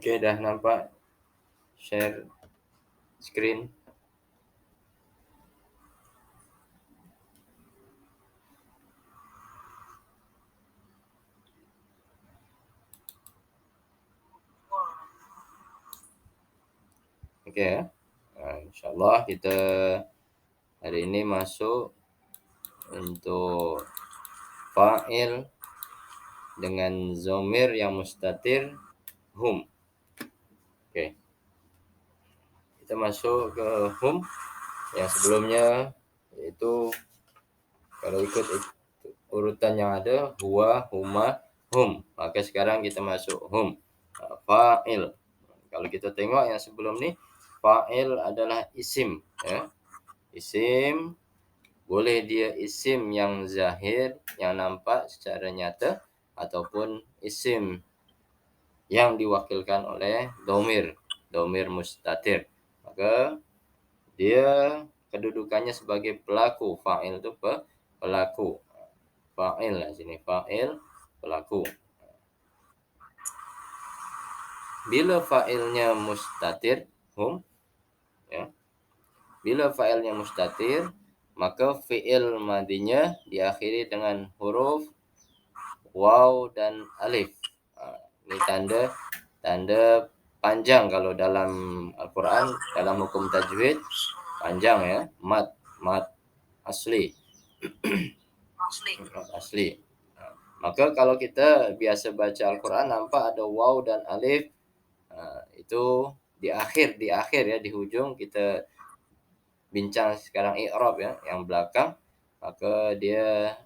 Oke, dah nampak share screen. Oke ya. Nah, insyaallah kita hari ini masuk untuk fa'il dengan dhamir yang mustatir hum. Oke. Kita masuk ke hum yang sebelumnya, yaitu kalau ikut urutan yang ada huwa, huma, hum. Maka sekarang kita masuk hum. Fa'il. Kalau kita tengok yang sebelum ni, fa'il adalah isim ya. Isim boleh dia isim yang zahir, yang nampak secara nyata, ataupun isim yang diwakilkan oleh dhamir mustatir. Maka dia kedudukannya sebagai pelaku. Fa'il itu pelaku. Fa'il lah sini, fa'il pelaku. Bila fa'ilnya mustatir hum ya. Bila fa'ilnya mustatir, maka fi'il madinya diakhiri dengan huruf waw dan alif. Ini tanda panjang kalau dalam Al-Quran, dalam hukum tajwid panjang ya, mad asli. Asli. Maka kalau kita biasa baca Al-Quran nampak ada waw dan alif, itu di akhir ya, di hujung. Kita bincang sekarang i'rab ya, yang belakang, maka dia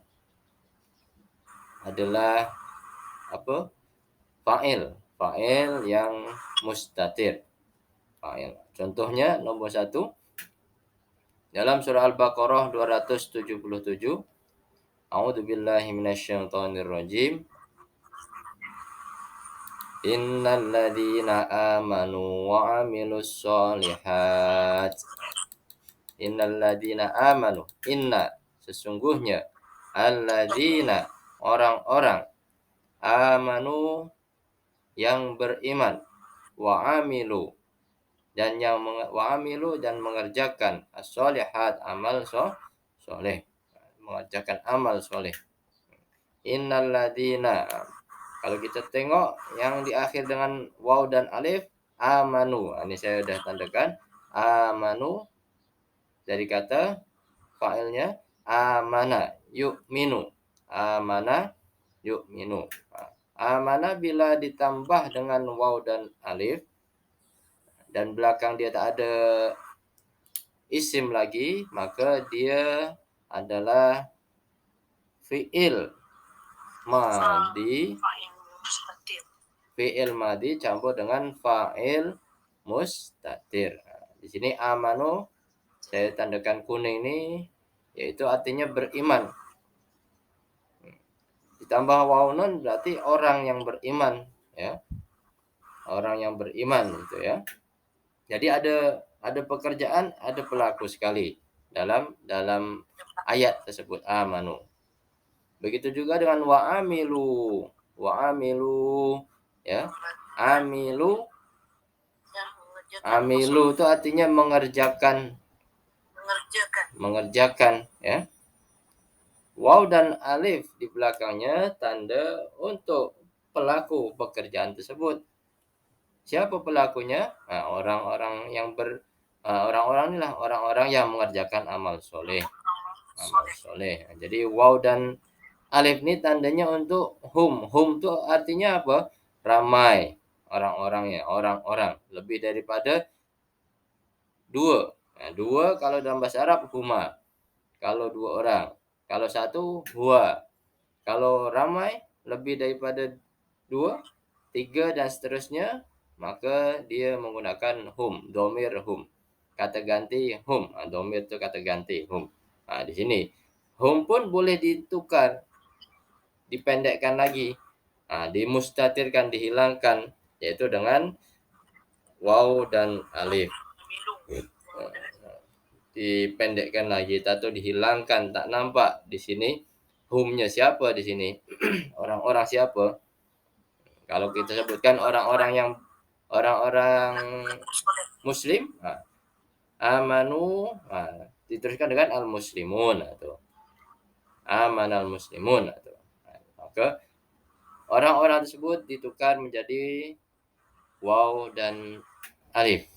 adalah apa? Fa'il yang mustatir. Fa'il. Contohnya nombor 1 dalam surah Al-Baqarah 277. A'udzubillahi minasyaitonirrajim. Innal ladzina amanu wa 'amilus sholihat. Innal ladzina amanu. Inna, sesungguhnya, alladzina, orang-orang, amanu, yang beriman, wa 'amilu, dan mengerjakan as-sholihat, amal soleh, mengerjakan amal soleh. Innal ladzina, kalau kita tengok yang di akhir dengan waw dan alif, amanu. Ini saya sudah tandakan amanu dari kata fa'ilnya amana yu'minu. Amana yu'minu. Amana bila ditambah dengan waw dan alif dan belakang dia tak ada isim lagi, maka dia adalah fi'il madi. Fi'il madi campur dengan fa'il mustatir. Di sini amanu saya tandakan kuning ini, yaitu artinya beriman. Ditambah waw nun berarti orang yang beriman ya. Orang yang beriman gitu ya. Jadi ada pekerjaan, ada pelaku sekali dalam ayat tersebut, amanu. Begitu juga dengan wa'amilu. Wa'amilu ya. Amilu itu artinya mengerjakan ya. Waw dan alif di belakangnya tanda untuk pelaku pekerjaan tersebut. Siapa pelakunya? Orang-orang yang orang-orang yang mengerjakan amal soleh. Jadi waw dan alif ini tandanya untuk hum. Hum itu artinya apa? Ramai orang-orangnya, orang-orang. Lebih daripada 2. Dua kalau dalam bahasa Arab huma. Kalau 2 orang. Kalau 1 huwa. Kalau ramai lebih daripada 2, 3 dan seterusnya, maka dia menggunakan hum, dhamir hum. Kata ganti hum, dhamir itu kata ganti hum. Di sini hum pun boleh ditukar, dipendekkan lagi, dimustatirkan, dihilangkan, yaitu dengan waw dan alif. Dipendekkan lagi atau dihilangkan, tak nampak di sini humnya siapa di sini. Orang-orang siapa? Kalau kita sebutkan orang-orang yang orang-orang muslim, amanu, diteruskan dengan al-muslimun atau amanal muslimun atau. Maka orang-orang tersebut ditukar menjadi waw dan alif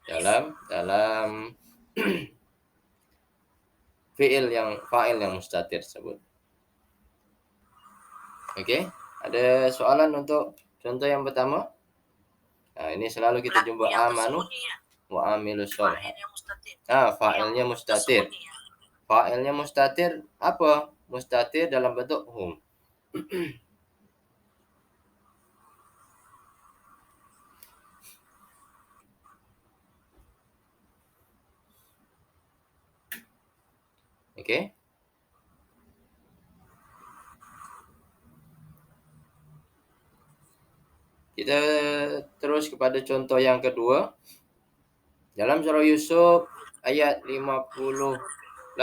dalam fa'il yang mustatir tersebut. Oke, ada soalan untuk contoh yang pertama? Nah, ini selalu kita jumpa amanu wa amilus sholihat. Fa'ilnya mustatir. Fa'ilnya mustatir apa? Mustatir dalam bentuk hum. Oke. Kita terus kepada contoh yang kedua. Dalam surah Yusuf ayat 58.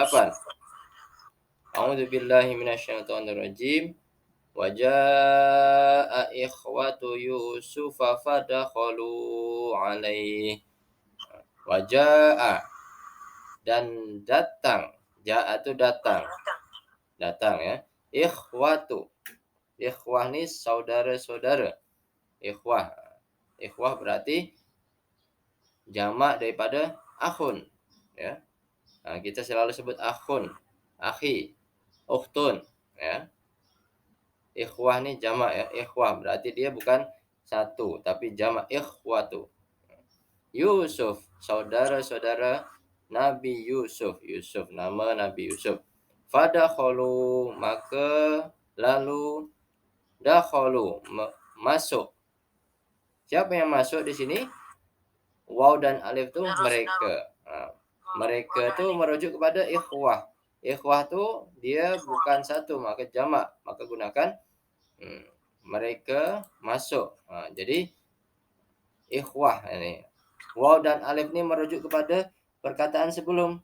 A'udzu billahi minasyaitonir rajim. Wa jaa'a ikhwatu Yusuf fadakhalu alaihi. Wa jaa'a dan datang. Jaa'a itu datang. Datang ya. Ikhwatu. Ikhwah ini saudara-saudara. Ikhwah. Ikhwah berarti jamak daripada akhun, ya. Nah, kita selalu sebut akhun, akhi, ukhtun, ya. Ikhwah ini jamak ya, ikhwah berarti dia bukan satu tapi jamak ikhwatu. Yusuf, saudara-saudara Nabi Yusuf. Yusuf nama Nabi Yusuf. Fadakhalu maka lalu dakhalu masuk. Siapa yang masuk di sini? Waw dan alif itu mereka. Mereka itu merujuk kepada ikhwah. Ikhwah itu dia bukan satu maka jamak, maka gunakan mereka masuk. Jadi ikhwah ini. Waw dan alif ini merujuk kepada perkataan sebelum.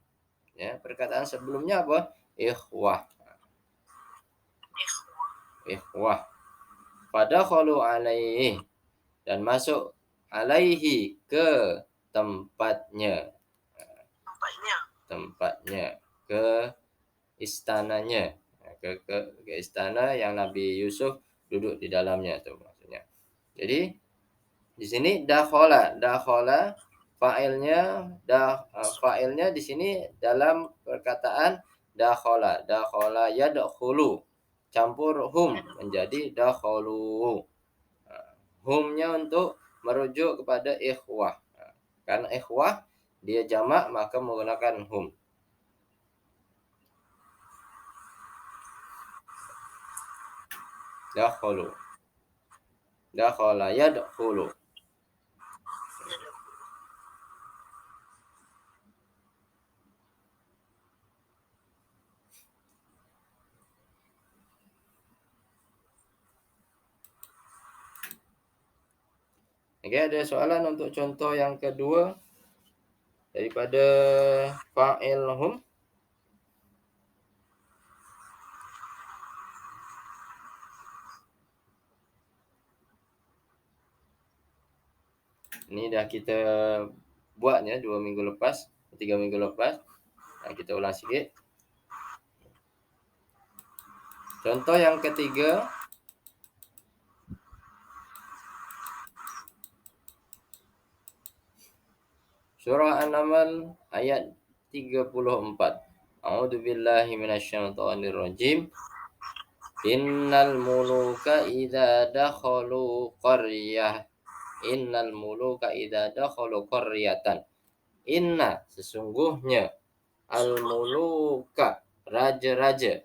Ya, perkataan sebelumnya apa? Ikhwah. Ikhwah. Fadakhalu alaihi dan masuk alaihi ke tempatnya. Tempatnya ke istananya. Ke istana yang Nabi Yusuf duduk di dalamnya itu maksudnya. Jadi di sini dakhala fa'ilnya di sini dalam perkataan dakhala yadkhulu campur hum menjadi dakhalu. Humnya untuk merujuk kepada ikhwah. Karena ikhwah dia jamak maka menggunakan hum. Dakhalu. Dakhala yadkhulu. Oke, ada soalan untuk contoh yang kedua daripada fa'il hum? Ini dah kita buatnya 2 minggu lepas, 3 minggu lepas. Nah, kita ulang sikit. Contoh yang ketiga. Surah An-Naml ayat 34. A'udzu billahi minasyaitonir rajim. Innal muluka idza dakhalu qaryah. Innal muluka idza dakhalu qaryatan. Inna sesungguhnya al-muluka raja-raja.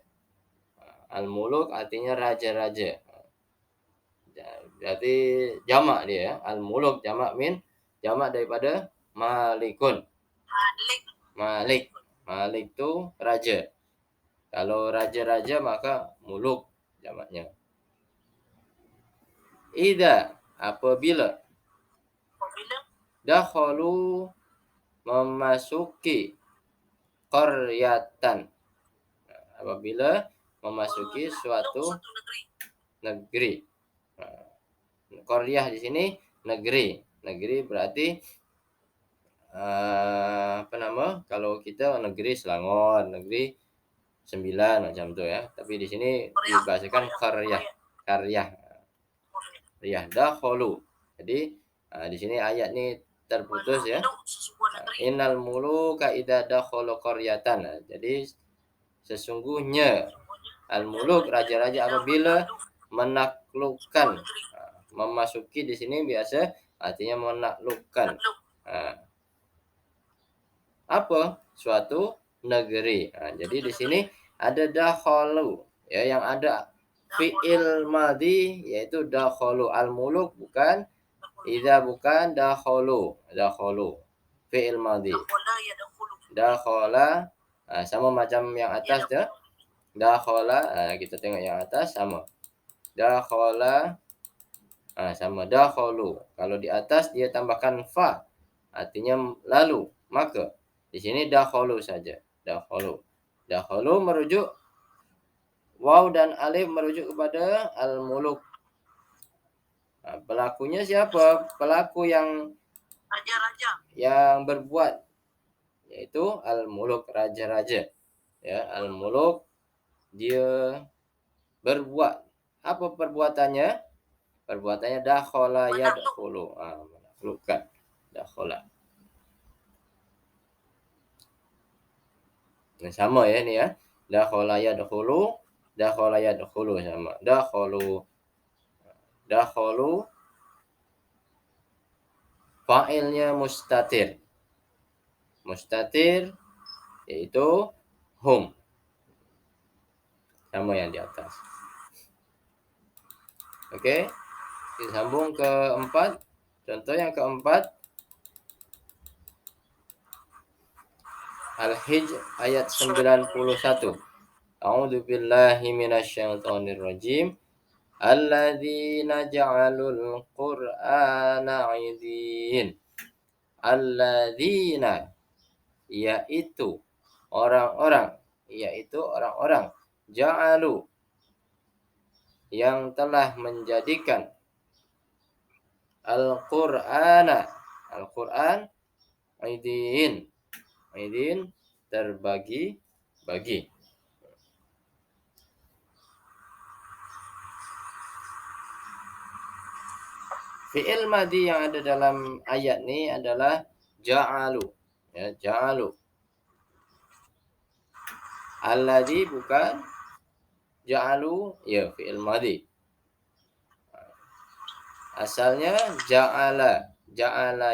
Al-muluk artinya raja-raja. Berarti jamak dia ya. Al-muluk jamak daripada malikun. Malik itu raja. Kalau raja-raja maka muluk jamaknya. Idza apabila dakhalu memasuki qaryatan. Apabila memasuki suatu negeri. Qaryah di sini negeri. Negeri berarti kalau kita negeri Selangor, negeri 9 macam tu ya. Tapi di sini dibahasakan qaryah. Qaryah dakhulu. Jadi di sini ayat ni terputus ya. Innal muluka idza dakhalu qaryatan. Jadi sesungguhnya al-muluk raja-raja apabila menaklukkan, memasuki di sini biasa artinya menaklukkan apa suatu negeri. Jadi di sini ada dakhalu ya, yang ada fi'il madhi yaitu dakhalu. Al-muluk bukan, idza bukan, dakhalu fi'il madhi. Dakhala sama macam yang atas tu. Dakhala kita tengok yang atas sama. Dakhala sama dakhalu. Kalau di atas dia tambahkan fa artinya lalu, maka di sini dakhalu saja. Dakhalu merujuk waw dan alif merujuk kepada al-muluk. Pelakunya siapa? Pelaku yang berbuat yaitu al-muluk, raja-raja. Ya, al-muluk dia berbuat. Apa perbuatannya? Perbuatannya dakhala yadkhulu. Menaklukkan. Dakhala. Nah, sama ya ini ya. Dakhala yadkhulu sama. Dakhalu fa'ilnya mustatir. Mustatir yaitu hum. Sama yang di atas. Okey. Kita sambung ke 4. Contoh yang keempat. Al-Hijr ayat 91. A'udzu billahi minasyaitonir rajim. Alladzina ja'alul Qur'ana 'idin. Alladzina yaitu orang-orang ja'alu yang telah menjadikan Al-Qur'an 'idin terbagi-bagi. Fi'il madhi yang ada dalam ayat ni adalah ja'alu. Ya, ja'alu. Alladhi bukan, ja'alu ya fi'il madhi. Asalnya ja'ala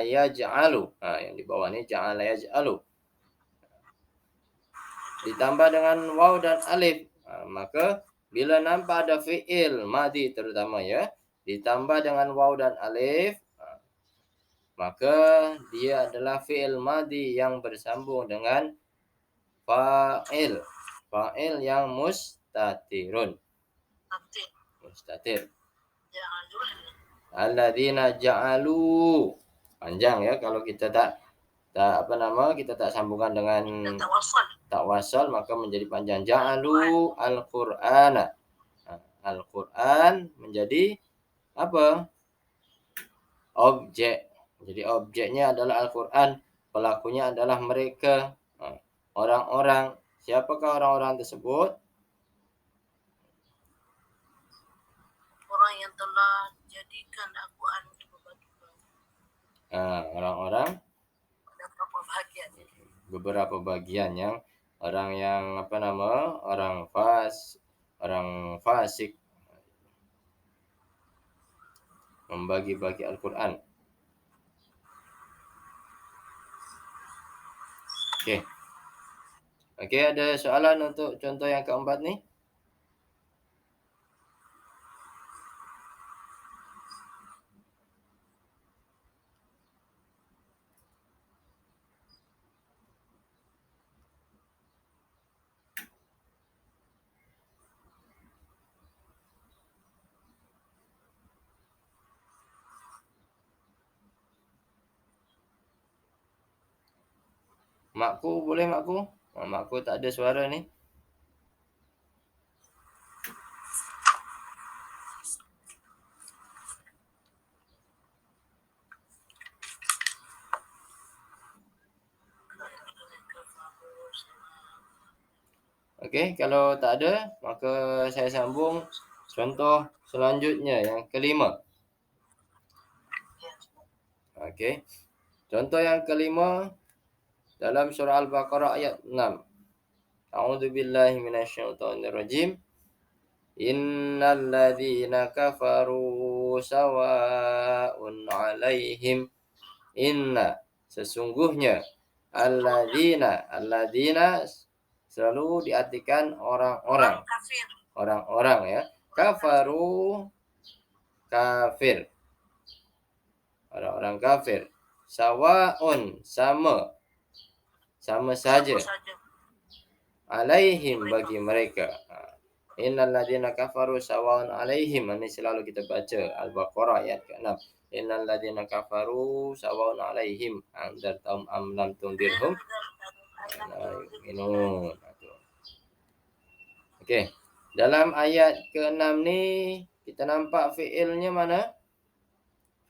yaj'alu. Yang di bawah ni ja'ala yaj'alu. Ditambah dengan waw dan alif. Maka bila nampak ada fi'il madhi terutama ya, ditambah dengan waw dan alif, maka dia adalah fi'il madhi yang bersambung dengan fa'il yang mustatir. Alladzina ja'alu. Panjang ya kalau kita tak sambungkan dengan tak wasal maka menjadi panjang. Ja'alu al-Qur'ana. Al-Qur'an menjadi apa? Objek. Jadi objeknya adalah Al-Qur'an, pelakunya adalah mereka, orang-orang. Siapakah orang-orang tersebut? Orang yang telah jadikan Al-Quran untuk berbagi-bagi. Orang-orang beberapa bagian yang orang fasik membagi-bagi Al-Quran. Okey, ada soalan untuk contoh yang keempat ni? Makku boleh makku? Makku tak ada suara ni. Okey, kalau tak ada, maka saya sambung contoh selanjutnya yang kelima. Ya. Okey, contoh yang kelima dalam surah Al-Baqarah ayat 6. A'udzubillahi minasyaitonirrajim. Innal ladzina kafaru sawa'un 'alaihim. Sesungguhnya alladzina selalu diartikan orang-orang. Kafir. Orang-orang ya. Kafaru kafir. Orang-orang kafir. Sawa'un sama saja. Alaihim bagi mereka. Innal ladzina kafaru sawa'un alaihim. Ini selalu kita baca Al-Baqarah ayat ke-6. Innal ladzina kafaru sawa'un alaihim anzartahum am lam tundirhum la yu'minun. Okey. Dalam ayat ke-6 ni kita nampak fiilnya mana?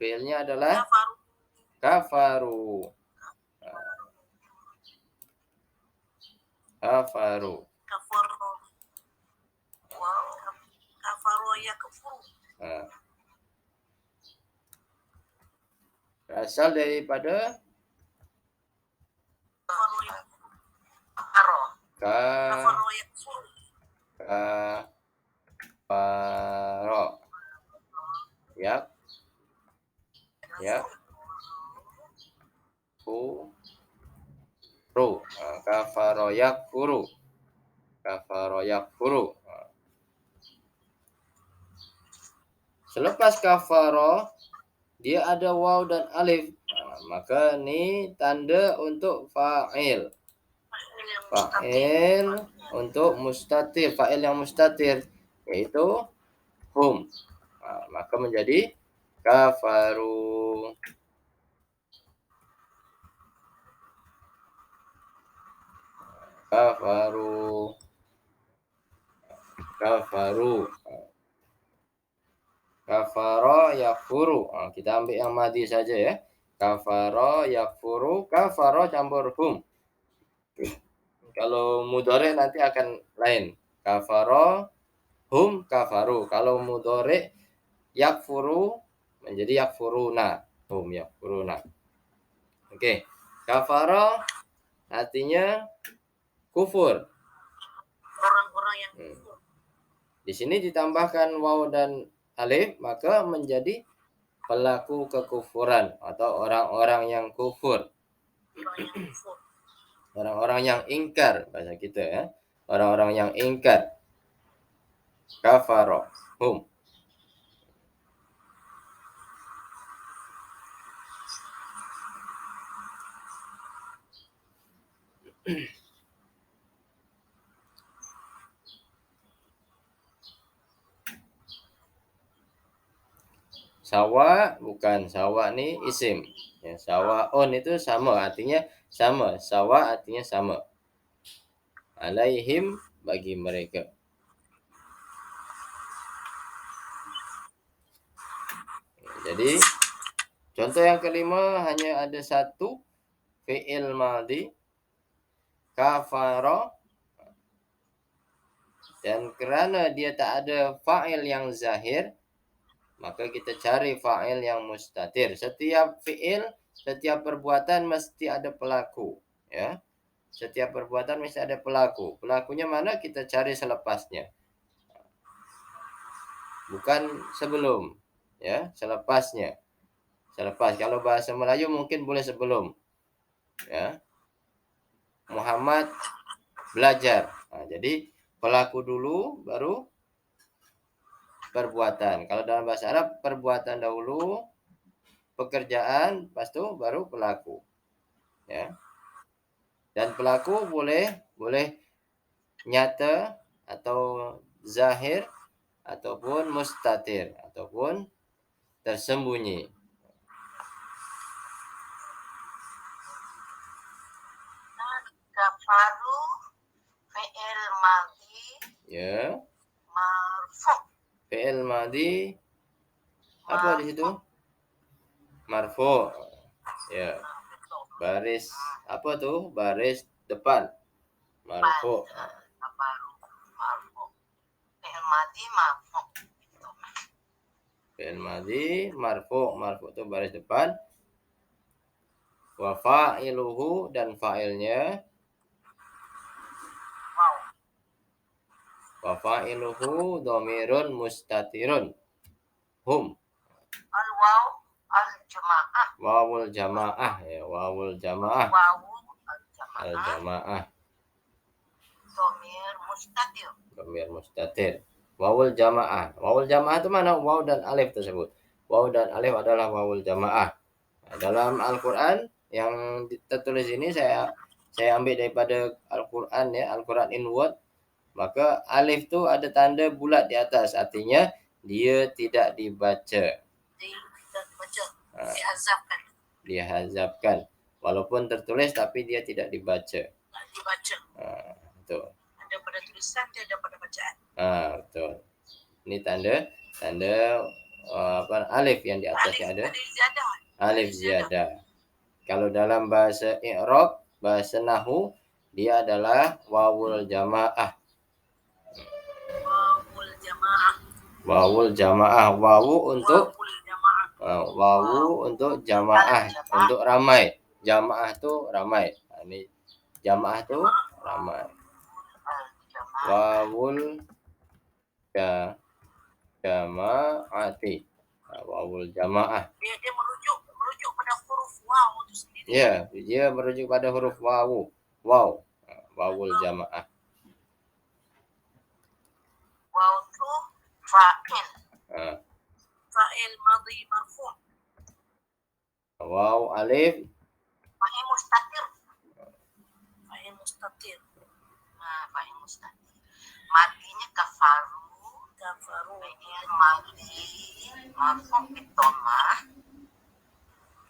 Fiilnya adalah kafaru. Kafaru. Kafaru yakfuru. Berasal daripada Kafaru yakfuru. Kafaru yakfuru. kafaro. Kufuru. Kafaro yakfuru. Kafaro yakfuru. Selepas kafaro dia ada waw dan alif. Maka ni tanda untuk fa'il. Fa'il untuk mustatir, fa'il yang mustatir yaitu hum. Maka menjadi kafaru. Kafaru. Kafaru. Kafara yakfuru. Kita ambil yang madi saja ya. Kafara yakfuru. Kafara campur hum. Kalau mudhari nanti akan lain. Kafara hum kafaru. Kalau mudhari yakfuru menjadi yakfuruna. Hum yakfuruna. Okey. Kafara artinya kufur. Orang-orang yang kufur. Di sini ditambahkan waw dan alif, maka menjadi pelaku kekufuran atau orang-orang yang kufur. Orang-orang yang ingkar bahasa kita ya. Orang-orang yang ingkar. Kafara hum. Sawa bukan, sawa ni isim. Ya, sawaun itu sama, artinya sama. Sawa artinya sama. Alaihim bagi mereka. Jadi contoh yang kelima hanya ada satu fi'il madhi kafara, dan kerana dia tak ada fa'il yang zahir, maka kita cari fa'il yang mustatir. Setiap fi'il, setiap perbuatan mesti ada pelaku, ya. Setiap perbuatan mesti ada pelaku. Pelakunya mana kita cari selepasnya. Bukan sebelum, ya, selepasnya. Selepas. Kalau bahasa Melayu mungkin boleh sebelum. Ya. Muhammad belajar. Jadi pelaku dulu baru perbuatan. Kalau dalam bahasa Arab perbuatan dahulu, pekerjaan, lepas tu baru pelaku. Ya. Dan pelaku boleh nyata atau zahir ataupun mustatir ataupun tersembunyi. Kafaru fi'il madhi. Ya. Marfu. Fi'il madhi apa di situ? Marfu. Ya. Baris apa tuh? Baris depan. Marfu. madi marfu. Fi'il madhi marfu itu baris depan. Wa fa'iluhu dan fa'ilnya. Wow. Wa fa'iluhu dhamirun mustatirun. Hum. Al-waw al-jamaah. Wawul jamaah ya, wawul jamaah. Wawu al-jamaah. Al-jamaah. Domir mustatir. Wawul jamaah. Wawul jamaah itu mana? Waw dan alif tersebut. Waw dan alif adalah wawul jamaah. Nah, dalam Al-Qur'an yang tertulis ini saya ambil daripada Al-Qur'an ya, Al-Qur'an in word. Maka alif itu ada tanda bulat di atas, artinya dia tidak dibaca. Dihazafkan. Walaupun tertulis tapi dia tidak dibaca. Itu. Ada pada tulisan, dia ada pada bacaan. Betul. Ini tanda alif yang di atasnya ada. Alif ziyadah. Kalau dalam bahasa i'rab, bahasa nahwu, dia adalah wawul jamaah. Wawul jamaah. Wawu untuk jamaah, untuk ramai. Jamaah itu ramai. Ini jamaah itu ramai. Wawul jamaati. Wawul jamaah. Dia merujuk pada huruf waw itu sendiri. Ya, dia merujuk pada huruf wawu. Waw. Wawul jamaah. Waw itu fa'il. Fa'il madhi marfu'. Waw alif. Fa'il mustatir. Fa'il mustatir. Madinya kafaru. Fa'il madhi marfu' bitomah.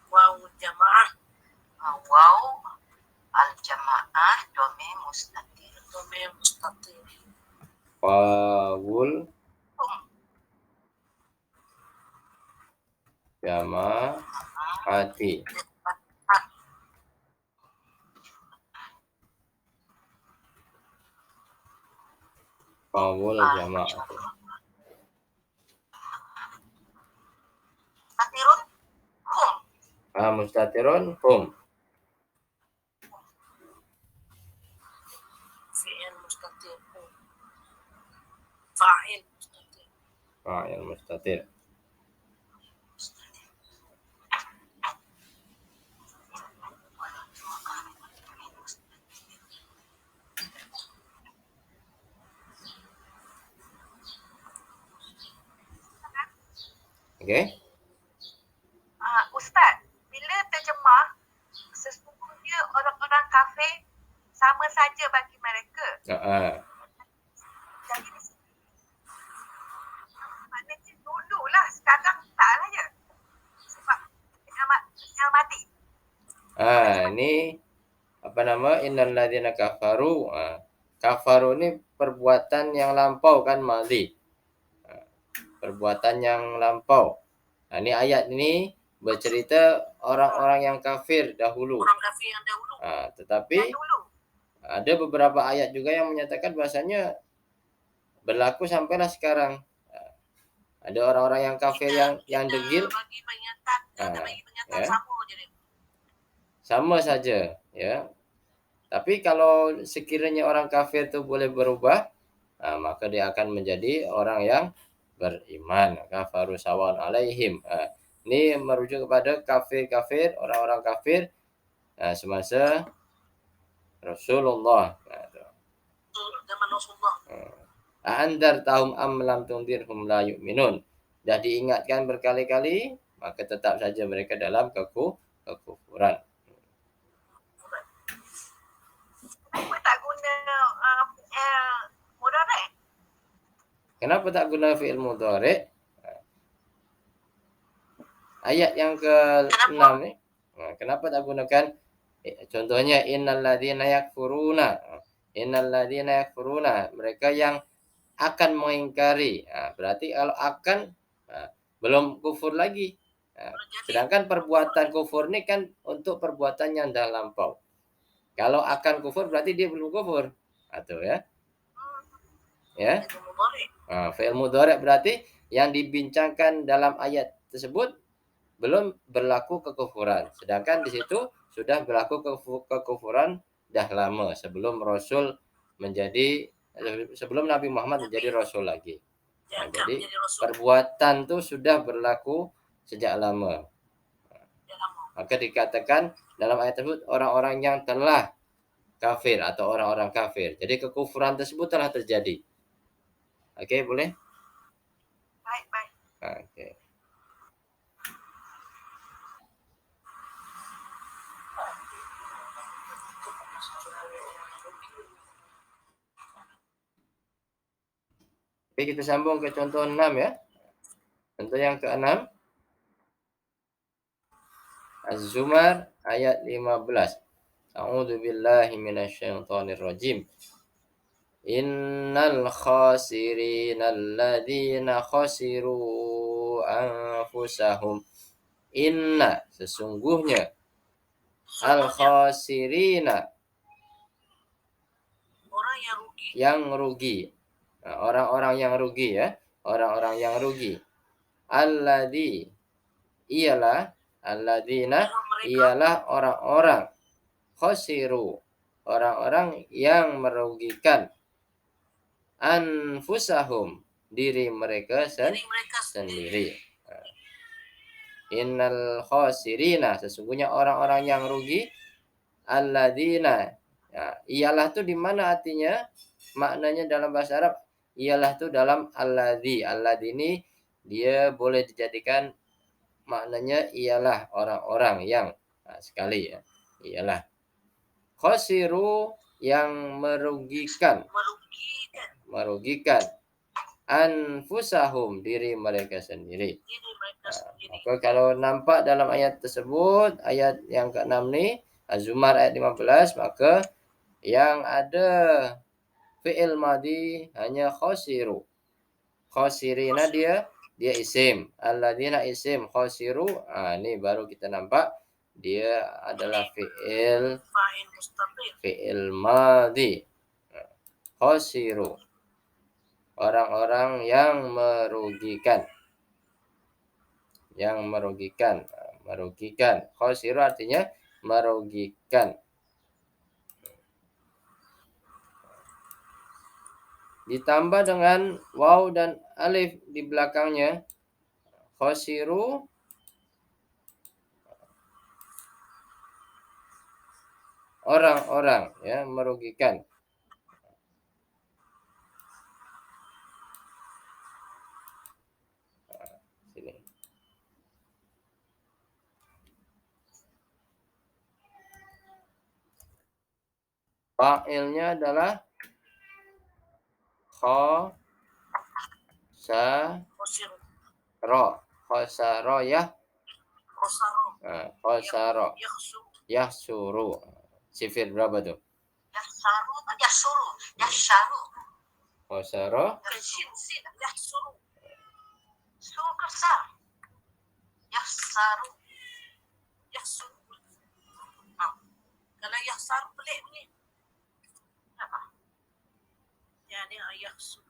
Waw jamaah. Waw al-jamaah domir mustatir. Wawul jamaati. Wawul jamaati. Mustatirun hum. Mustatirun hum. Fi'il mustatir hum. Fa'il mustatir. Fa'il mustatir. Okey. Ustaz, bila terjemah sesungguhnya orang-orang kafir sama saja bagi mereka. Jadi maknanya dululah, sekarang taklah je. Sebab yang mati. Ini apa nama? Innal ladzina kafaru. Kafaru ini perbuatan yang lampau kan, madhi. Perbuatan yang lampau. Ini ayat ini bercerita orang-orang yang kafir dahulu. Orang kafir yang dahulu. Tetapi ada beberapa ayat juga yang menyatakan bahasanya berlaku sampailah sekarang. Ada orang-orang yang kafir yang degil. Bagi pernyataan sama saja, ya. Tapi kalau sekiranya orang kafir itu boleh berubah, maka dia akan menjadi orang yang beriman. Kafaru sawan alaihim. Ini merujuk kepada kafir, orang-orang kafir semasa Rasulullah. Zaman Rasulullah. Andar tahum am lam tundirhum la yu'minun. Dah diingatkan berkali-kali, maka tetap saja mereka dalam kekufuran. Kenapa tak guna mudhari'? Kenapa tak guna fi'il mudhari'? Ayat yang ke-6 ni. Kenapa tak gunakan contohnya innal ladzina yakfuruna. Innal ladzina yakfuruna, mereka yang akan mengingkari. Berarti kalau akan belum kufur lagi. Sedangkan perbuatan kufur ni kan untuk perbuatan yang dah lampau. Kalau akan kufur berarti dia belum kufur. Atau ya. Ya. Fi'il mudhari' berarti yang dibincangkan dalam ayat tersebut belum berlaku kekufuran. Sedangkan di situ sudah berlaku kekufuran dah lama sebelum Rasul menjadi sebelum Nabi Muhammad menjadi Rasul lagi. Jadi perbuatan itu sudah berlaku sejak lama. Maka dikatakan dalam ayat tersebut orang-orang yang telah kafir atau orang-orang kafir. Jadi kekufuran tersebut telah terjadi. Oke, boleh? Baik, baik. Oke. Oke, kita sambung ke contoh 6 ya. Contoh yang ke-6. Az-Zumar ayat 15. A'udzu billahi minasyaitonir rajim. Innal khasirina alladzina khasiru anfusahum. Inna sesungguhnya al khasirina Orang yang rugi. yang rugi. Orang-orang yang rugi ya. Orang-orang yang rugi. Alladzi ialah alladzina ialah orang-orang khasiru orang-orang yang merugikan anfusahum diri mereka sendiri. Innal khasirina sesungguhnya orang-orang yang rugi alladzina ialah tuh di mana artinya maknanya dalam bahasa Arab ialah tuh dalam alladzi ini dia boleh dijadikan maknanya ialah orang-orang yang sekali ya ialah khasiru yang merugikan anfusahum diri mereka sendiri. Maka kalau nampak dalam ayat tersebut ayat yang ke-6 nih Az-Zumar ayat 15 maka yang ada fi'il madhi hanya khasiru. Khasirina dia isim. Alladzina isim khasiru. Ini baru kita nampak dia adalah fi'il madhi. Khasiru. Orang-orang yang merugikan. Merugikan. Khasiru artinya merugikan. Ditambah dengan waw dan alif di belakangnya. Khasiru orang-orang ya merugikan. Sini. Fa'ilnya adalah khasaro ya khasaro yahsuru sifir berapa tuh khasaro kalau yahsaru pelik ni apa ya ni yahsu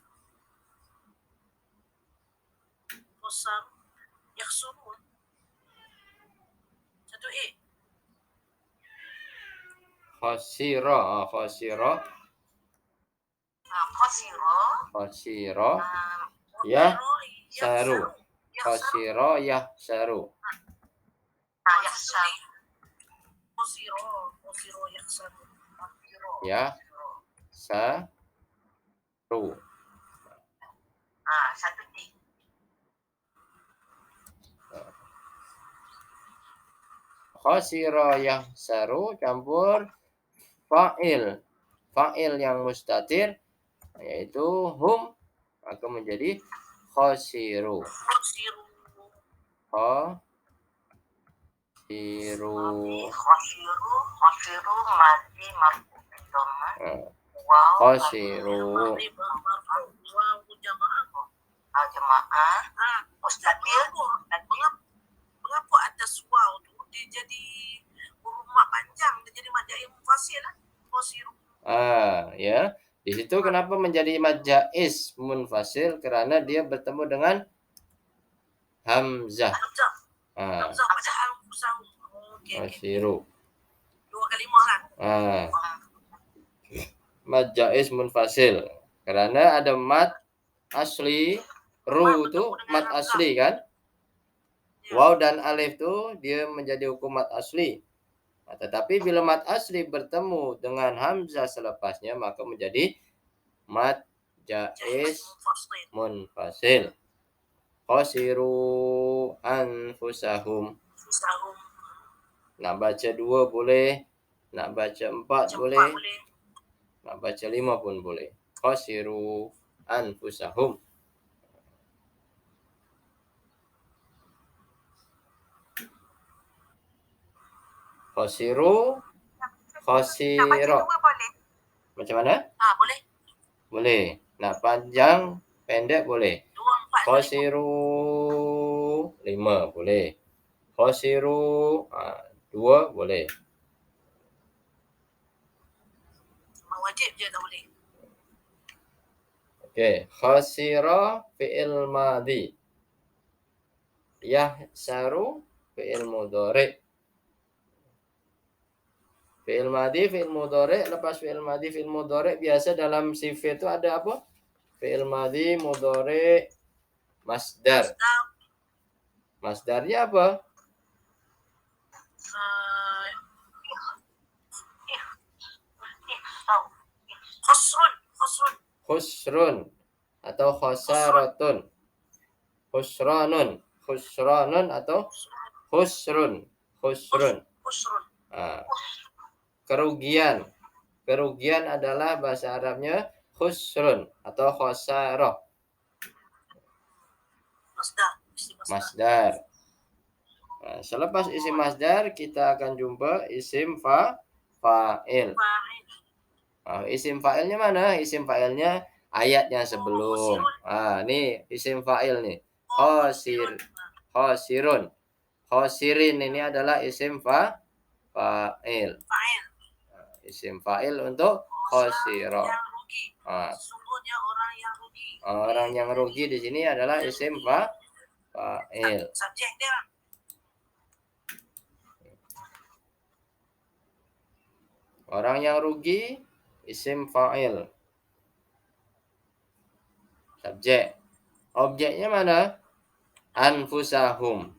khasar yahsuru satu khasiro ya saru khasiro ya saru ya saru satu T khasiro ya saru campur fa'il yang mustatir yaitu hum akan menjadi khasiru mati mampu khasiru jemaah mustatir mengapa atas waw tu dia jadi huruf mak panjang dia jadi mad jaim fasil khasiru ya Di situ kenapa menjadi mad jaiz munfasil? Karena dia bertemu dengan hamzah. Hamzah. Ah, Hamzah baca anfusahum. Okey. khasiru. Dua kalimah kan? Ah, mad jaiz munfasil. Karena ada mad asli, ru itu mad asli kan? Waw dan alif itu dia menjadi hukum mad asli. Nah, tetapi bila mad asli bertemu dengan hamzah selepasnya maka menjadi mad jaiz munfasil. Khasiru anfusahum. Nak baca 2 boleh, nak baca 4 boleh, nak baca 5 pun boleh. Khasiru anfusahum. Khasiru, khasira. Macam mana? Boleh. Boleh. Nak panjang, pendek boleh. Khasiru 5 boleh. Khasiru 2 boleh. Wajib je tak boleh. Okey, khasira fi'il madhi. Yahsaru fi'il mudhari'. Fi'il madhi, fi'il mudhari', lepas fi'il madhi, fi'il mudhari' biasa dalam CV itu ada apa? Fi'il madhi, mudhari', masdar. Masdarnya apa? Khusrun atau khasaratun. Khusranun atau khusrun. Kerugian. Kerugian adalah bahasa Arabnya khusrun atau khasarah. Masdar. Nah, selepas isim masdar kita akan jumpa isim fa'il. Isim fa'ilnya mana? Isim fa'ilnya ayat yang sebelum. Ini isim fa'il nih. Khasirun. Khasirin ini adalah isim fa'il. Isim fa'il untuk khasira. Orang yang rugi di sini adalah isim fa'il. Orang yang rugi isim fa'il. Subjek. Objeknya mana? Anfusahum.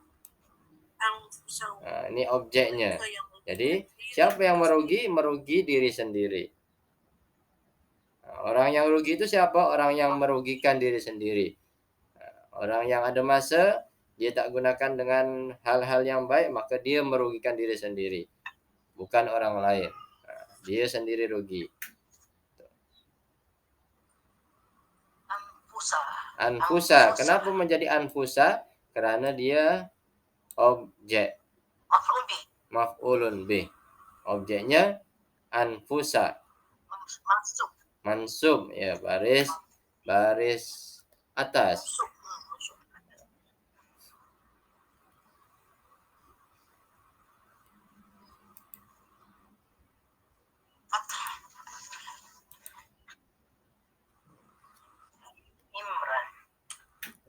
Ini objeknya. Jadi siapa yang merugi? Merugi diri sendiri. Orang yang rugi itu siapa? Orang yang merugikan diri sendiri. Orang yang ada masa dia tak gunakan dengan hal-hal yang baik, maka dia merugikan diri sendiri, bukan orang lain. Dia sendiri rugi. Anfusa. Kenapa menjadi anfusa? Karena dia objek. Maf'ulun bih. Objeknya anfusa. Mansub ya, baris atas.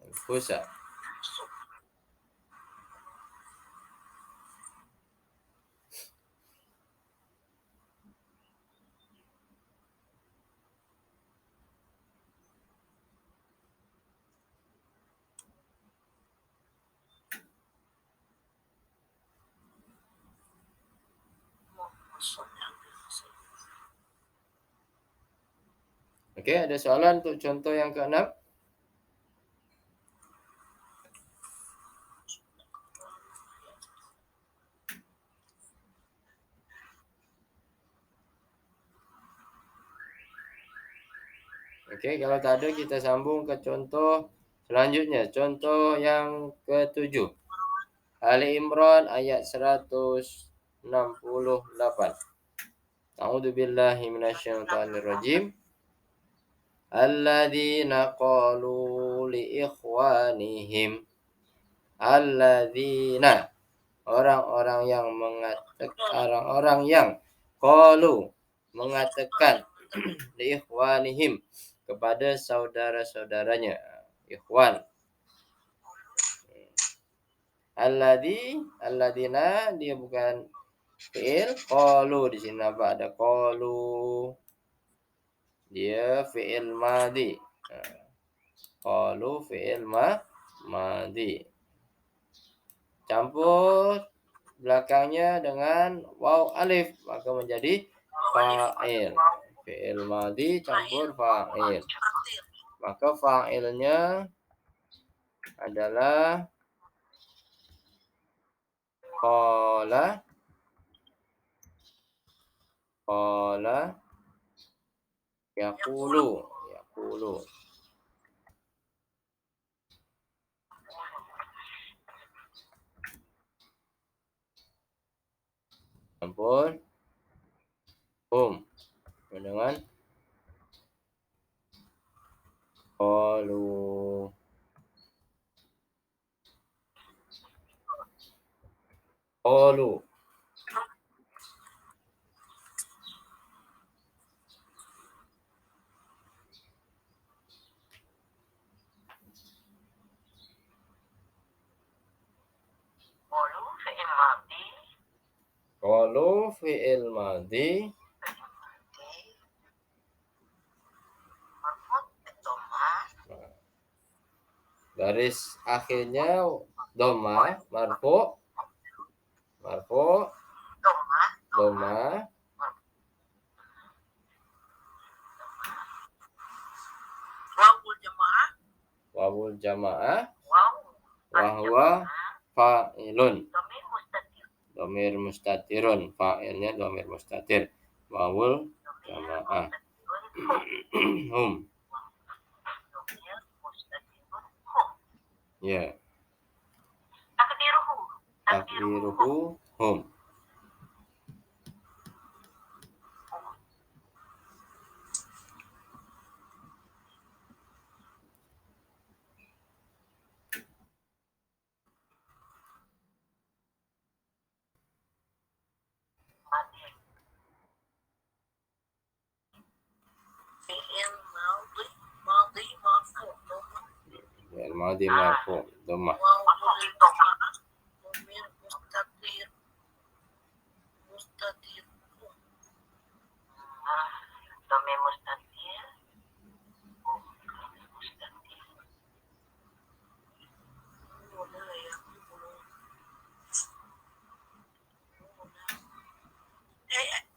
Anfusa. Oke, ada soalan untuk contoh yang ke-6? Oke, kalau tak ada kita sambung ke contoh selanjutnya. Contoh yang ke-7. Ali Imran ayat 168. A'udzubillahi minasyaitonir rajim. Alladzina qalu li ikhwanihim. Alladzina, orang-orang yang mengatakan, orang-orang yang qalu mengatakan li ikhwanihim, kepada saudara-saudaranya. Ikhwan. Alladina dia bukan fi'il. Qalu di sini apa ada qalu. Dia fi'il madhi. Qalu fi'il madhi. Campur belakangnya dengan waw alif maka menjadi fa'il. Fi'il madhi campur fa'il. Maka fa'ilnya adalah qala yaqulu. Campur dengan qalu. Qalu fi'il madhi garis akhirnya dhamma marfu dhamma wawul jamaah wa huwa fa'ilun. Dhamir mustatirun, fa'ilnya dhamir mustatir. Wawul jamaah. Hum. Ya. Takdiruhu hum. Fi'il madhi marfu dhamma.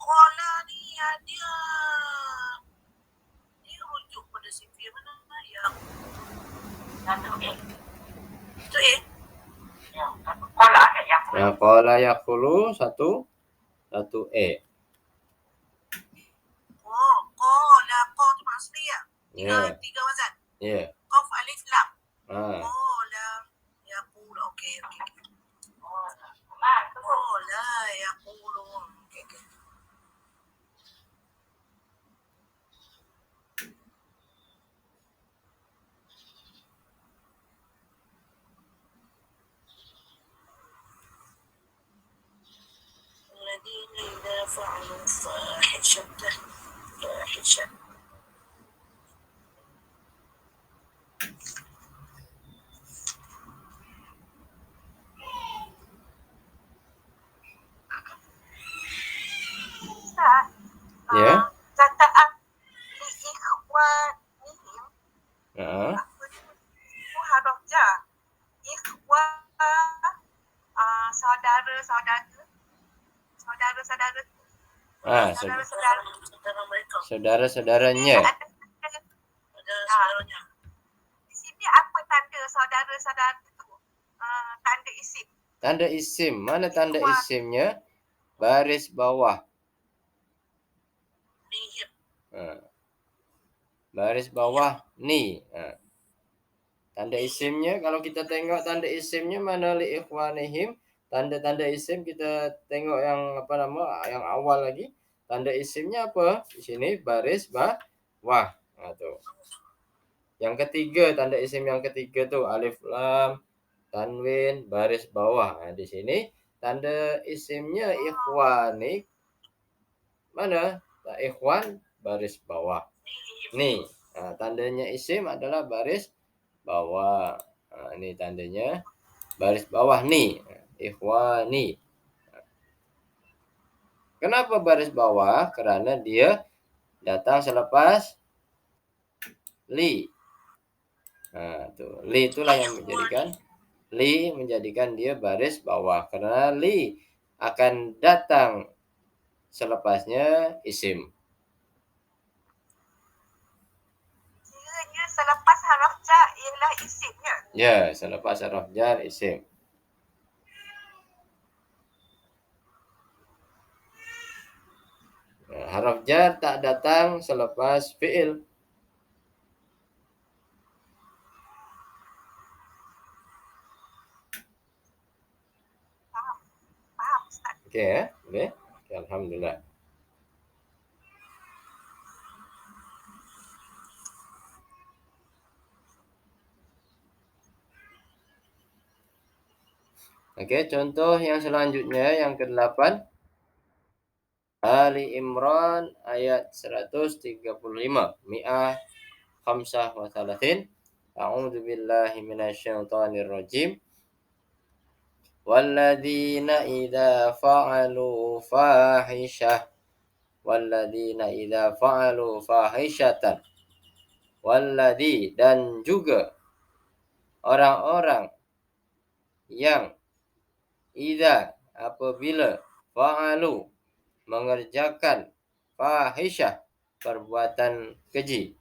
Kola ni dia rujuk pada sifir mana yang satu Ya, qala yaqulu satu e. Kola ko tu asli ya. Tiga wazan. Ya. Qaf alif lam. Ah. Kola yaqulu. Okey. Kola yaqulu. Okey. الذين إذا فعلوا فاحشة Ya. Kataan li ikhwanihim. Itu haruf jar. Saudara-saudara. Saudara-saudaranya. Di sini apa tanda saudara-saudara itu? Tanda isim. Tanda isim. Mana tanda isimnya? Baris bawah. Baris bawah ni. Tanda isimnya kalau kita tengok tanda isimnya mana li ikhwanihim, tanda-tanda isim kita tengok yang yang awal lagi. Tanda isimnya apa? Di sini baris bawah. Tuh. Yang ketiga, tanda isim yang ketiga tuh alif lam tanwin baris bawah. Nah, di sini tanda isimnya ikhwani mana? Ikhwan baris bawah. Ni, tandanya isim adalah baris bawah. Ini tandanya baris bawah ni. Ikhwani. Kenapa baris bawah? Karena dia datang selepas li. Li itulah yang menjadikan dia baris bawah. Karena li akan datang selepasnya isim. Kiranya selepas haraf jar ialah isimnya. Ya, selepas haraf jar isim. Haraf jar tak datang selepas fi'il. Faham Ustaz? Okey ya, boleh? Okay, alhamdulillah. Okey, contoh yang selanjutnya yang ke-8. Ali Imran ayat 135. Mi'ah khamsah wa thalathin. A'udzu billahi minasyaitonir rajim. Walladzina idza fa'alu fahishatan. Walladzi dan juga orang-orang yang idza apabila fa'alu mengerjakan fahisyah perbuatan keji,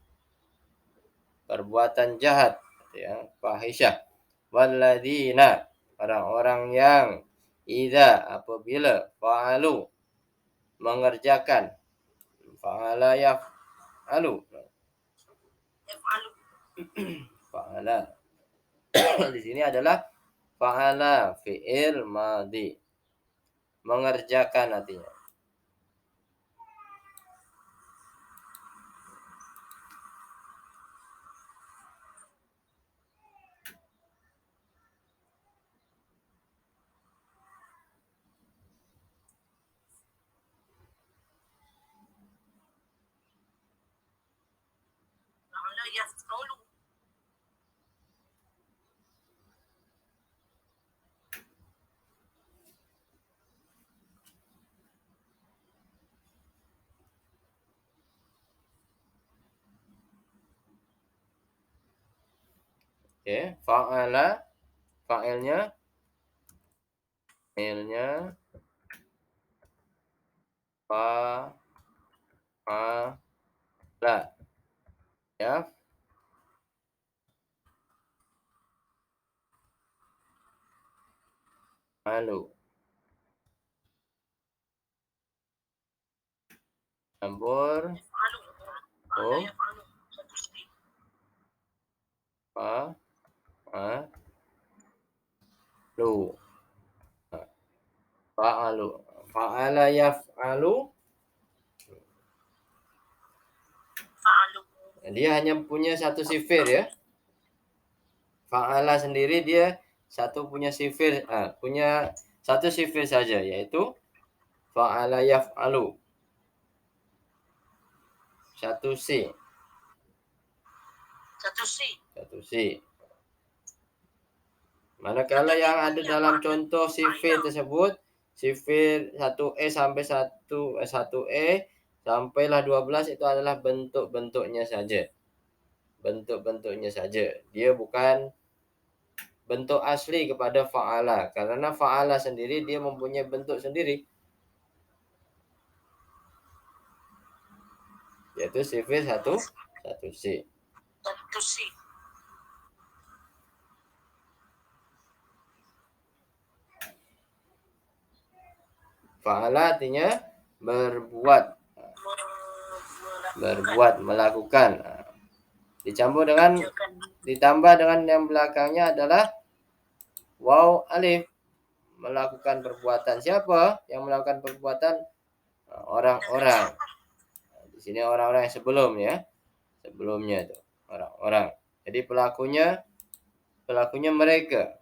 perbuatan jahat, ya, fahisyah. Walladzina orang-orang yang idza apabila fa'alu mengerjakan fa'ala yaf'alu fa'ala di sini adalah fa'ala fi'il madhi, mengerjakan artinya. Okey, fa'ala fa'ilnya fa'ala ya, malu campur fa'alu fa'alu fa'ala yaf'alu, dia hanya punya satu sifir ya. Fa'ala sendiri dia punya satu sifir saja, yaitu fa'ala yaf'alu. Satu C. Manakala yang ada dalam contoh sifir tersebut, sifir 1E sampai 1E sampailah 12 itu adalah bentuk-bentuknya saja. Bentuk-bentuknya saja. Dia bukan bentuk asli kepada fa'ala. Karena fa'ala sendiri dia mempunyai bentuk sendiri, yaitu sifir 1C. Fa'ala artinya berbuat, melakukan. Ditambah dengan yang belakangnya adalah waw alif, melakukan perbuatan. Siapa yang melakukan perbuatan? Orang-orang. Di sini orang-orang yang sebelumnya itu orang-orang. Jadi pelakunya mereka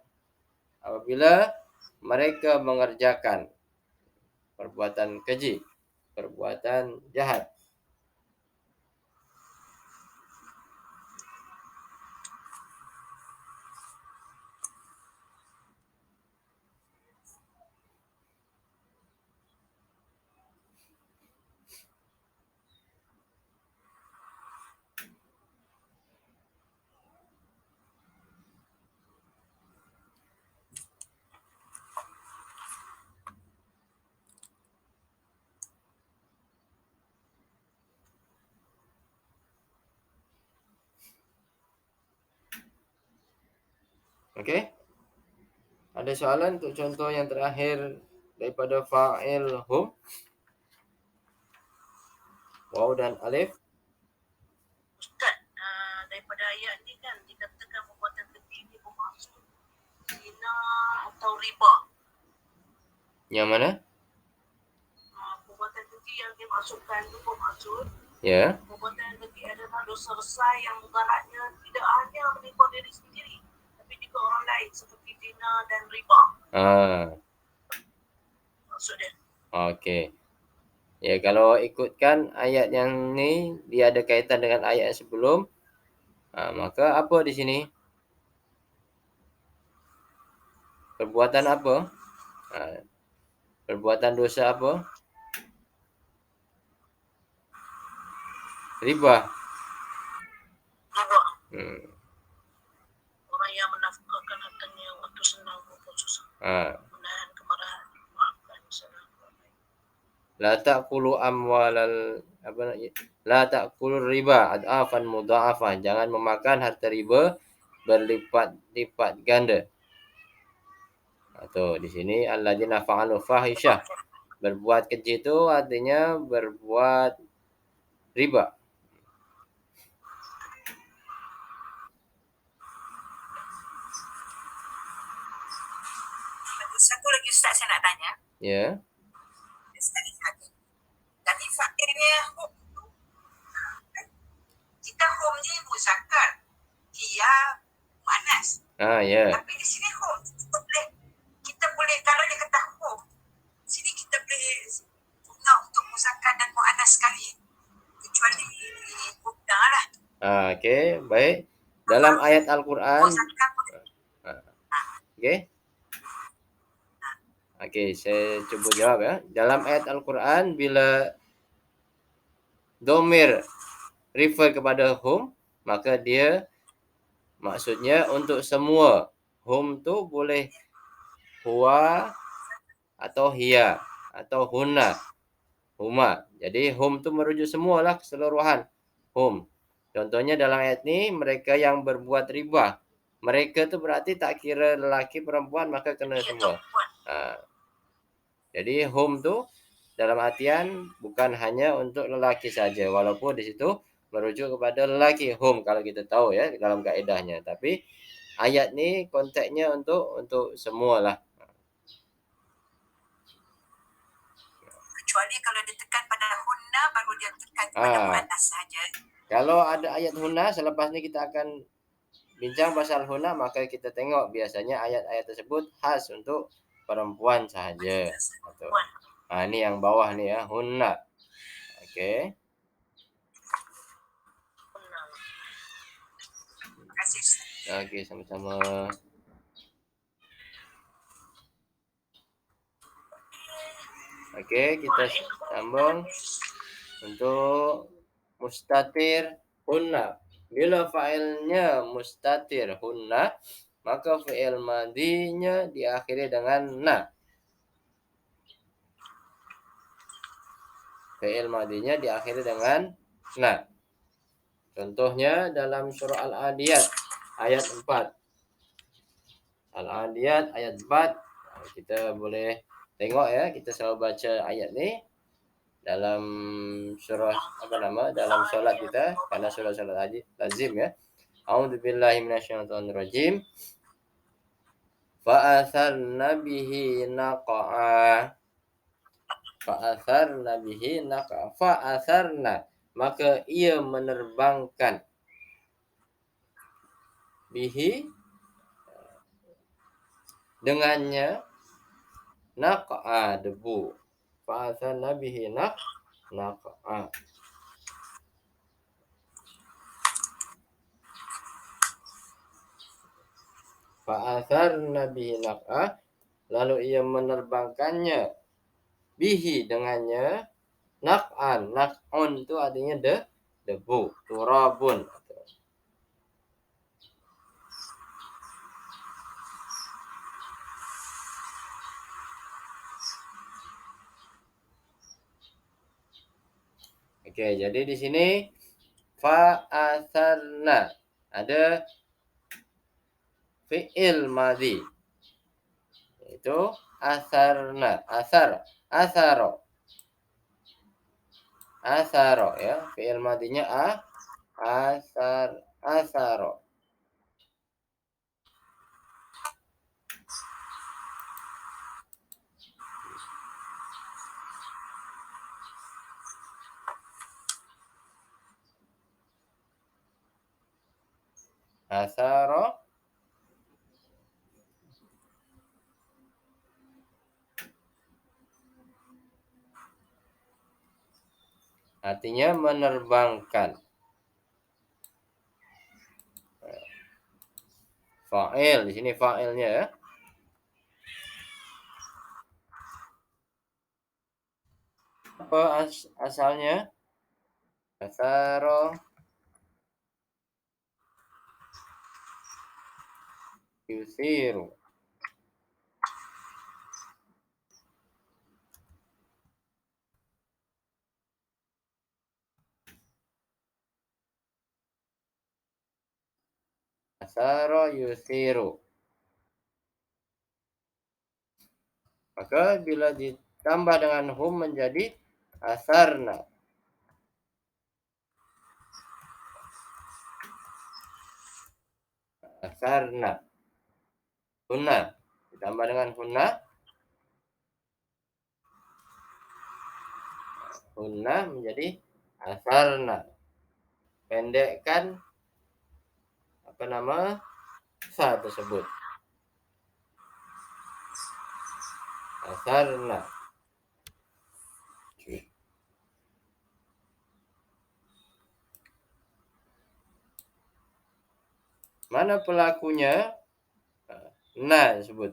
apabila mereka mengerjakan perbuatan keji, perbuatan jahat. Okey? Ada soalan untuk contoh yang terakhir daripada fa'il hum? Waw dan alif? Ustaz, daripada ayat ni kan dikatakan perbuatan keji ni bermaksud zina atau riba. Yang mana? Perbuatan keji yang dimaksudkan itu bermaksud Ya. perbuatan keji adalah dosa besar yang mudaratnya tidak hanya menimpa diri sendiri tapi juga orang lain seperti zina dan riba. Maksud dia. Okey. Ya, kalau ikutkan ayat yang ni, dia ada kaitan dengan ayat yang sebelum, maka apa di sini? Perbuatan apa? Perbuatan dosa apa? Riba. Riba. Orang yang menafkahkan hartanya waktu senang maupun susah. Menahan kemarahan, maafkan salah. La ta'kulu amwalal la ta'kulu riba ad'afan mudha'afah. Jangan memakan harta riba berlipat-lipat ganda. Di sini alladzina fa'alu fahisyah. Berbuat keji itu artinya berbuat riba. Satu lagi Ustaz saya nak tanya. Ya. Tadi fakirnya hum tu, kita hum ni muzakkar, dia muannas. Ya. Tapi di sini hum kita boleh kalau dia kata hum, sini kita boleh guna untuk muzakkar dan muannas sekali. Kecuali guna lah. Okey, baik. Dalam ayat Al-Quran. Okey, saya cuba jawab ya. Dalam ayat Al-Quran, bila domir refer kepada hum, maka dia maksudnya untuk semua. Hum tu boleh huwa atau hiya atau hunna, huma. Jadi hum tu merujuk semualah, keseluruhan hum. Contohnya dalam ayat ni, mereka yang berbuat riba. Mereka tu berarti tak kira lelaki perempuan, maka kena semua. Jadi hum tu dalam artian bukan hanya untuk lelaki saja, walaupun di situ merujuk kepada lelaki hum kalau kita tahu ya dalam kaedahnya. Tapi ayat ni konteksnya untuk semualah. Kecuali kalau ditekan pada hunna baru dia tekan pada muannas saja. Kalau ada ayat hunna, selepas ni kita akan bincang pasal hunna, maka kita tengok biasanya ayat-ayat tersebut khas untuk perempuan sahaja. Ini yang bawah ni ya, hunna. Okey. Okey, sama-sama. Okey, kita sambung untuk mustatir hunna. Bila fa'ilnya mustatir hunna, maka fi'il madinya diakhiri dengan na. Fi'il madinya diakhiri dengan na. Contohnya dalam surah Al-Adiyat ayat 4. Al-Adiyat ayat 4. Kita boleh tengok ya, kita selalu baca ayat ni dalam surah dalam solat kita, karena solat lazim ya. A'udzubillahi minasyaitonirrajim. Fa'atharna bihi naqa'a. Fa'atharna bihi naqa'a. Fa'atharna, maka ia menerbangkan bihi dengannya naqa'a debu. Fa'atharna bihi naqa'a. Fa'atharna bihi naq'a, lalu ia menerbangkannya bihi dengannya naq'an. Naq'un itu artinya debu, turabun. Okey, jadi di sini fa'atharna ada fi'il madhi. Itu asarna, asaro. Asaro ya, fi'il madhinya asaro. Asaro artinya menerbangkan. Fa'il, di sini fa'ilnya ya. Apa asalnya? Asaro yusiru. Asaro yusiru. Maka bila ditambah dengan hum menjadi asarna. Asarna. Hunna. Ditambah dengan hunna. Hunna menjadi asarna. Pendekkan apa nama sa tersebut. Asarna. Mana pelakunya? Na disebut.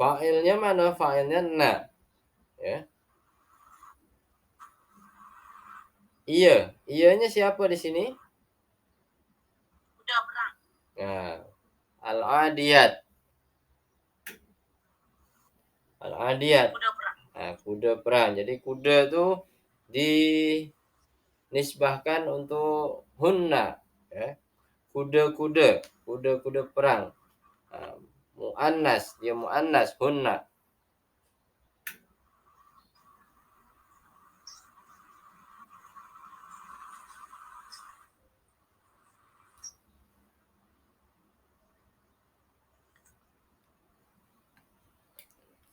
Fa'ilnya mana? Fa'ilnya na. Ya. Iya. Iyanya siapa di sini? Kuda perang. Nah, al-adiyat. Al-adiyat. Kuda perang. Nah, kuda perang. Jadi kuda itu dinisbahkan untuk hunna. Ya. Kuda-kuda perang. Nah, mu'annas, dia mu'annas hunna.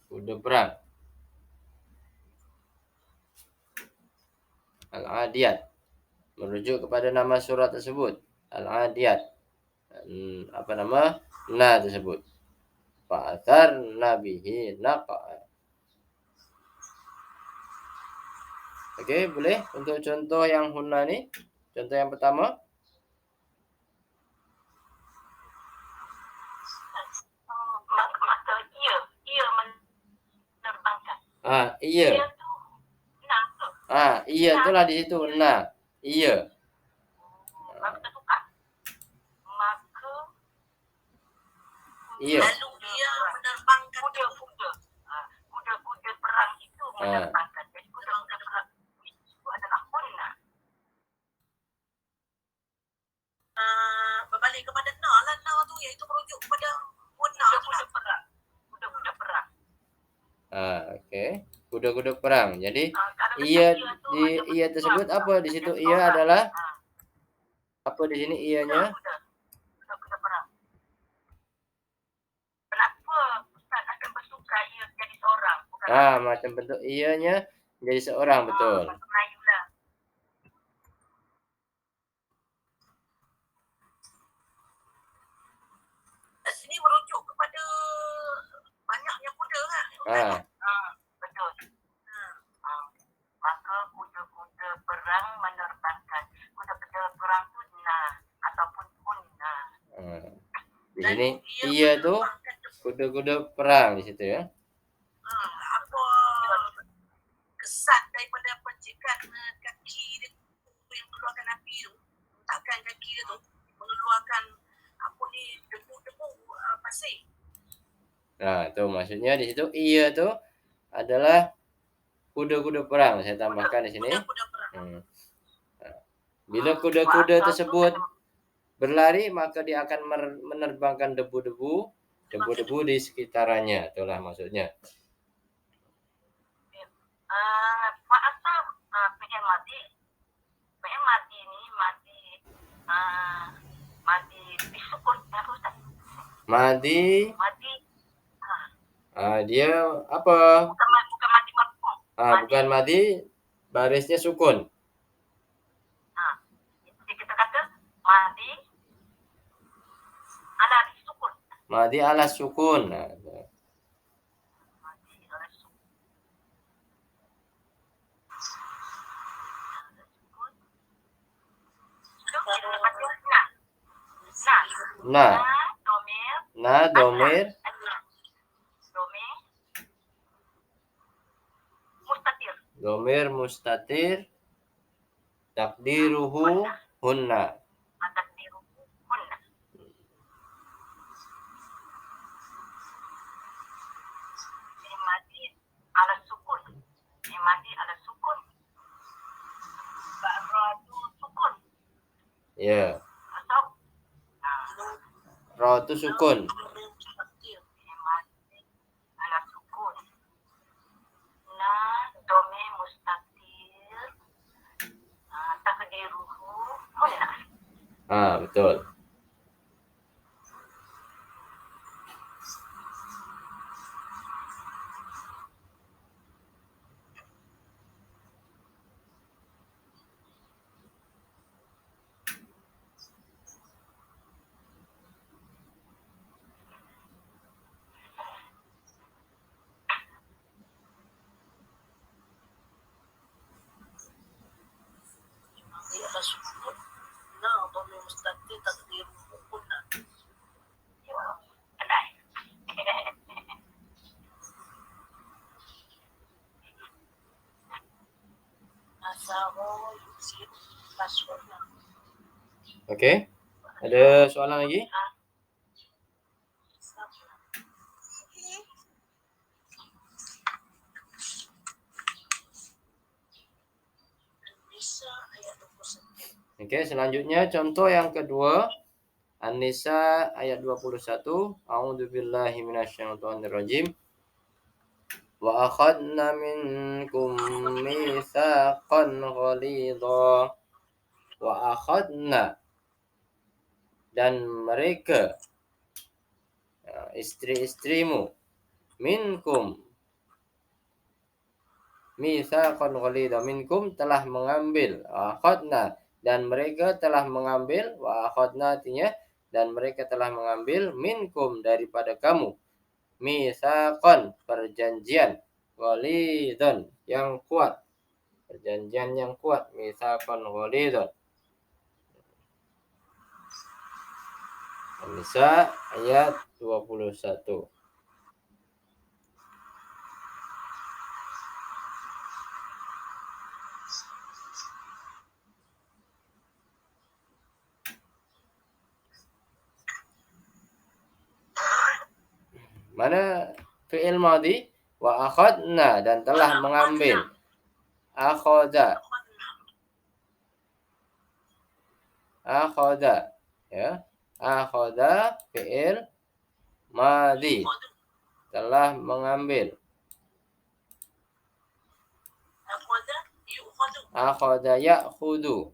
Kuda perang. Al-adiyat. Merujuk kepada nama surat tersebut. Al-adiyat. Apa nama? Na tersebut. Fa'atharna bihi naqa. Oke, boleh untuk contoh yang hunna nih. Contoh yang pertama. Maka ia menerbangkan. Iya. Ia tu na tu. Iya itulah di situ. Nah, iya. Maka tertukar. Maka Iya. lalu dia menerbangkan kuda-kuda. Kuda-kuda perang itu menerbangkan. Jadi kuda-kuda perang itu adalah hunna. Berbalik kepada na lah. Na tu iaitu merujuk kepada hunna. Kuda-kuda perang. Kuda-kuda perang. Oke. Kuda-kuda perang. Jadi iya tersebut apa di situ? Iya adalah apa di sini iyanya? Kuda-kuda perang. Kenapa Ustaz akan bersuka ia jadi seorang? Macam bentuk iyanya jadi seorang, betul. Melayu lah. Sini merujuk kepada banyaknya kuda kan? Betul. Maka kuda-kuda perang menerbangkan. Kuda-kuda perang tu na ataupun hunna. Di sini iya tuh kuda-kuda perang di situ ya. Apa kesan daripada percikan kaki dia yang keluarkan api tu, takkan kaki dia tu mengeluarkan apa ni debu-debu pasir. Nah, itu maksudnya di situ iya tuh adalah kuda-kuda perang. Saya tambahkan di sini. Kuda-kuda perang. Bila kuda-kuda tersebut berlari maka dia akan menerbangkan debu-debu di sekitarnya. Itulah maksudnya. Pak Asam, PM mati. PM mati ini mati disukun ya Ustaz. Madi, Mati dia apa? bukan mati marfu. Bukan madi, barisnya sukun. Jadi kita kata mati ala disukun. Madi ala sukun. Mati ala sukun. Itu kita kata Nah, domir domir mustatir. domir mustatir takdiruhu hunna. Takdiruhu hunna. Mati ala sukun. Mati ala sukun. Ba'ratu sukun. Ya. Atau Ra itu sukun. mati ala sukun. Na dome mustatir. Takdiruhu hunna. Betul. Oke. Ada soalan lagi? Oke, selanjutnya contoh yang kedua. An-Nisa ayat 21. A'udzubillahi minasyaitonirrajim. Wa akhadna minkum mitsaqan ghalidha. Wa akhadna, dan mereka, istri-istrimu, minkum, mitsaqan ghalidha, minkum telah mengambil, akhadna, dan mereka telah mengambil, wa akhadna artinya dan mereka telah mengambil, minkum daripada kamu, mitsaqan perjanjian, ghalidhan yang kuat, perjanjian yang kuat, mitsaqan ghalidhan. An-Nisa ayat 21. Mana fi'il madhi? Wa akhadna, dan telah mengambil. Akhadha. Akhadha. Ya. Akhadha fi'il madhi. Telah mengambil. Akhadha ya'khudu.